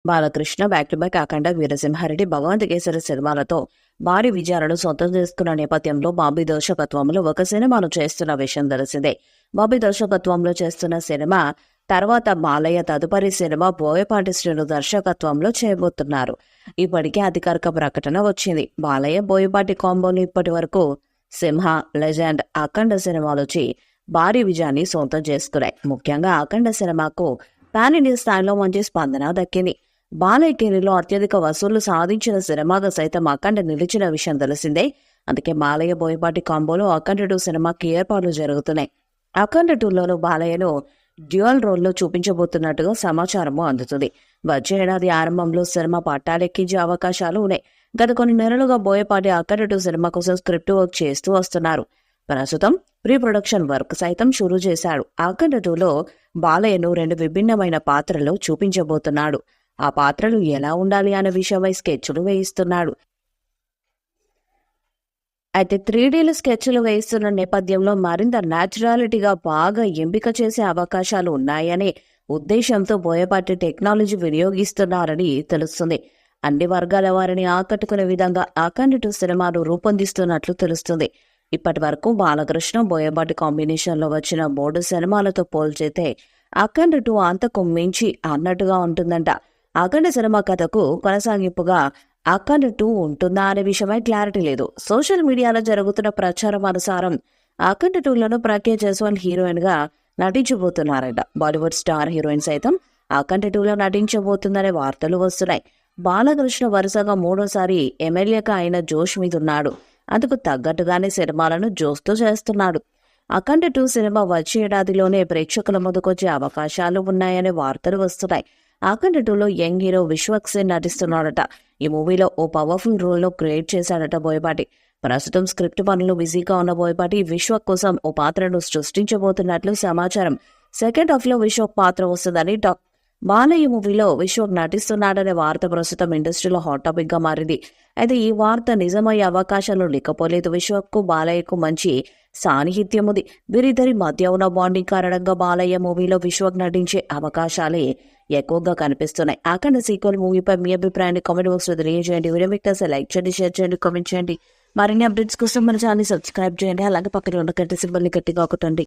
Balakrishna back to back అఖండ, వీరసింహారెడ్డి, భగవంత్ కేసరి సినిమాలతో భారీ విజయాలను సొంతం చేసుకున్న నేపథ్యంలో బాబీ దర్శకత్వంలో ఒక సినిమాను చేస్తున్న విషయం తెలిసిందే. బాబీ దర్శకత్వంలో చేస్తున్న సినిమా తర్వాత బాలయ్య తదుపరి సినిమా బోయపాటి శ్రీను దర్శకత్వంలో చేయబోతున్నారు. ఇప్పటికే అధికారిక ప్రకటన వచ్చింది. బాలయ్య బోయపాటి కాంబోని ఇప్పటి వరకు సింహ, లెజెండ్, అఖండ సినిమాలొచ్చి భారీ విజయాన్ని సొంతం చేసుకున్నాయి. ముఖ్యంగా అఖండ సినిమాకు పాన్ ఇండియా స్థాయిలో మంచి స్పందన దక్కింది. బాలయ్య కెరీర్లో అత్యధిక వసూళ్లు సాధించిన సినిమాగా సైతం అఖండ నిలిచిన విషయం తెలిసిందే. అందుకే బాలయ్య బోయపాటి కాంబోలో అఖండ 2 సినిమాకి ఏర్పాట్లు జరుగుతున్నాయి. అఖండ 2లోనూ బాలయ్యను డ్యూయల్ రోల్లో చూపించబోతున్నట్టుగా సమాచారము అందుతుంది. వచ్చే ఏడాది ఆరంభంలో సినిమా పట్టాలెక్కించే అవకాశాలు ఉన్నాయి. గత కొన్ని నెలలుగా బోయపాటి అఖండ 2 సినిమా కోసం స్క్రిప్ట్ వర్క్ చేస్తూ వస్తున్నారు. ప్రస్తుతం ప్రీ ప్రొడక్షన్ వర్క్ సైతం షురూ చేశాడు. అఖండ 2లో బాలయ్యను 2 విభిన్నమైన పాత్రలు చూపించబోతున్నాడు. ఆ పాత్రలు ఎలా ఉండాలి అనే విషయమై స్కెచ్లు వేయిస్తున్నాడు. అయితే 3Dలో స్కెచ్లు వేయిస్తున్న నేపథ్యంలో మరింత న్యాచురాలిటీగా బాగా ఎంపిక చేసే అవకాశాలు ఉన్నాయనే ఉద్దేశంతో బోయపాటి టెక్నాలజీ వినియోగిస్తున్నారని తెలుస్తుంది. అన్ని వర్గాల వారిని ఆకట్టుకునే విధంగా అఖండ 2 సినిమాను రూపొందిస్తున్నట్లు తెలుస్తుంది. ఇప్పటి వరకు బాలకృష్ణ, బోయపాటి కాంబినేషన్లో వచ్చిన 3 సినిమాలతో పోల్చితే అఖండ 2 అంతకు మించి అన్నట్టుగా ఉంటుందంట. అఖండ సినిమా కథకు కొనసాగింపుగా అఖండ 2 ఉంటుందా అనే విషయమై క్లారిటీ లేదు. సోషల్ మీడియాలో జరుగుతున్న ప్రచారం అనుసారం అఖండ 2లోనూ ప్రజ్ఞ జైస్వాల్ హీరోయిన్ గా నటించబోతున్నారట. బాలీవుడ్ స్టార్ హీరోయిన్ సైతం అఖండ 2లో నటించబోతుందనే వార్తలు వస్తున్నాయి. బాలకృష్ణ వరుసగా 3వసారి ఎమ్మెల్యేగా అయిన జోష్ మీదున్నాడు. అందుకు తగ్గట్టుగానే సినిమాలను జోస్తో చేస్తున్నాడు. అఖండ 2 సినిమా వచ్చే ఏడాదిలోనే ప్రేక్షకుల ముందుకొచ్చే అవకాశాలు ఉన్నాయనే వార్తలు వస్తున్నాయి. అఖండ 2లో యంగ్ హీరో విశ్వక్ సేన్ నటిస్తున్నాడట. ఈ మూవీలో ఓ పవర్ఫుల్ రోల్లో క్రియేట్ చేశాడట బోయపాటి. ప్రస్తుతం స్క్రిప్ట్ పనులు బిజీగా ఉన్న బోయపాటి విశ్వక్ కోసం ఓ పాత్రను సృష్టించబోతున్నట్లు సమాచారం. సెకండ్ హాఫ్ లో విశ్వక్ పాత్ర వస్తుందని టాక్. బాలయ్య మూవీలో విశ్వక్ నటిస్తున్నాడనే వార్త ప్రస్తుతం ఇండస్ట్రీలో హాట్ టాపిక్ గా మారింది. అయితే ఈ వార్త నిజమయ్యే అవకాశాలు లేకపోలేదు. విశ్వక్కు బాలయ్యకు మంచి సాన్నిహిత్యం ఉంది. వీరిద్దరి మధ్య ఉన్న బాండింగ్ కారణంగా బాలయ్య మూవీలో విశ్వక్ నటించే అవకాశాలే ఎక్కువగా కనిపిస్తున్నాయి. అఖండ సీక్వెల్ మూవీపై మీ అభిప్రాయాన్ని కామెంట్ బాక్స్ లో తెలియజేయండి. వీడియో మీకు లైక్ చేయండి, షేర్ చేయండి, కామెంట్ చేయండి. మరిన్ని అప్డేట్స్ కోసం మన ఛానల్ సబ్స్క్రైబ్ చేయండి. అలాగే పక్కన ఉన్న గంట సింబల్ని గట్టిగా కొట్టండి.